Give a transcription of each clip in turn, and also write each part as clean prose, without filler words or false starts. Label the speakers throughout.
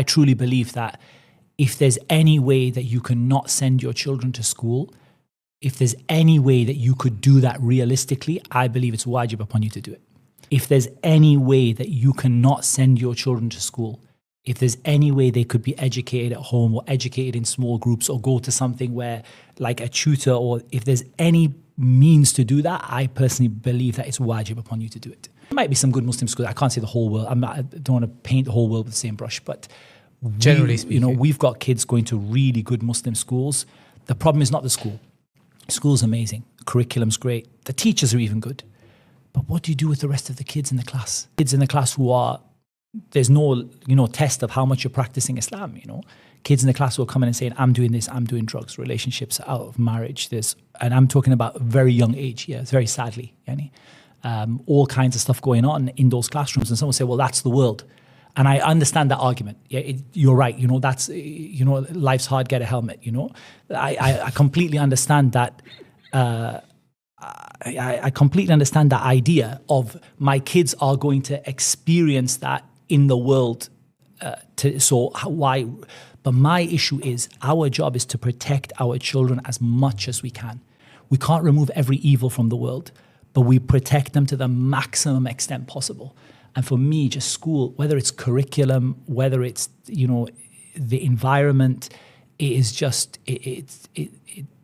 Speaker 1: I truly believe that if there's any way that you can not send your children to school, if there's any way that you could do that realistically, I believe it's wajib upon you to do it. If there's any way that you cannot send your children to school, if there's any way they could be educated at home or educated in small groups or go to something where, like a tutor, or if there's any means to do that, I personally believe that it's wajib upon you to do it. There might be some good Muslim schools. I can't say the whole world. I don't want to paint the whole world with the same brush, but
Speaker 2: generally speaking,
Speaker 1: we've got kids going to really good Muslim schools. The problem is not the school. School's amazing. The curriculum's great. The teachers are even good. But what do you do with the rest of the kids in the class? Kids in the class who are, there's no, test of how much you're practicing Islam, Kids in the class who are coming and saying, I'm doing this, I'm doing drugs, relationships out of marriage, and I'm talking about a very young age, very sadly, all kinds of stuff going on in those classrooms. And someone say, well, that's the world. And I understand that argument. Yeah, you're right. That's, life's hard, get a helmet, I completely understand that. I completely understand that idea of my kids are going to experience that in the world. Why? But my issue is our job is to protect our children as much as we can. We can't remove every evil from the world, but we protect them to the maximum extent possible. And for me, just school, whether it's curriculum, whether it's, the environment, it is just, it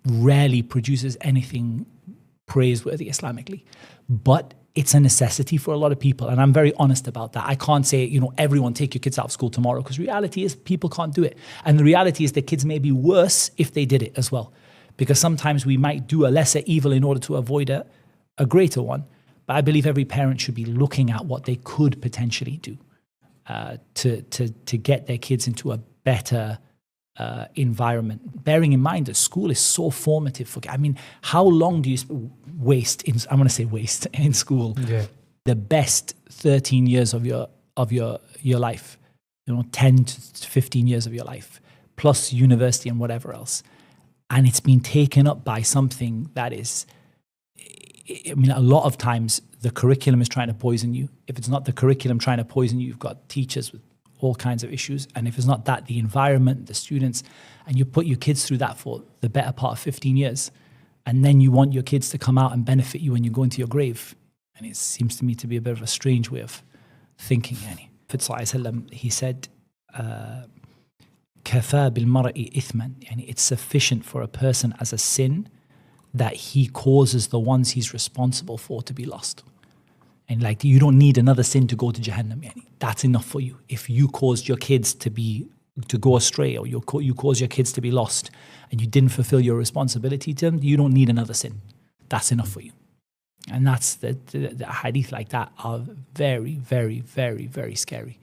Speaker 1: rarely produces anything praiseworthy Islamically. But it's a necessity for a lot of people. And I'm very honest about that. I can't say, everyone take your kids out of school tomorrow, because reality is people can't do it. And the reality is that kids may be worse if they did it as well. Because sometimes we might do a lesser evil in order to avoid a greater one. But I believe every parent should be looking at what they could potentially do to get their kids into a better environment. Bearing in mind that school is so formative. How long do you waste in school?
Speaker 2: Yeah.
Speaker 1: The best 13 years of your life, 10 to 15 years of your life, plus university and whatever else. And it's been taken up by something that is, a lot of times the curriculum is trying to poison you. If it's not the curriculum trying to poison you, you've got teachers with all kinds of issues. And if it's not that, the environment, the students, and you put your kids through that for the better part of 15 years. And then you want your kids to come out and benefit you when you go into your grave. And it seems to me to be a bit of a strange way of thinking. He said, كَفَى بِالْمَرْءِ إِثْمًا. It's sufficient for a person as a sin that he causes the ones he's responsible for to be lost. And you don't need another sin to go to Jahannam. That's enough for you. If you caused your kids to go astray, or you caused your kids to be lost, and you didn't fulfill your responsibility to them, you don't need another sin. That's enough for you. And that's the hadith like that are very, very, very, very scary.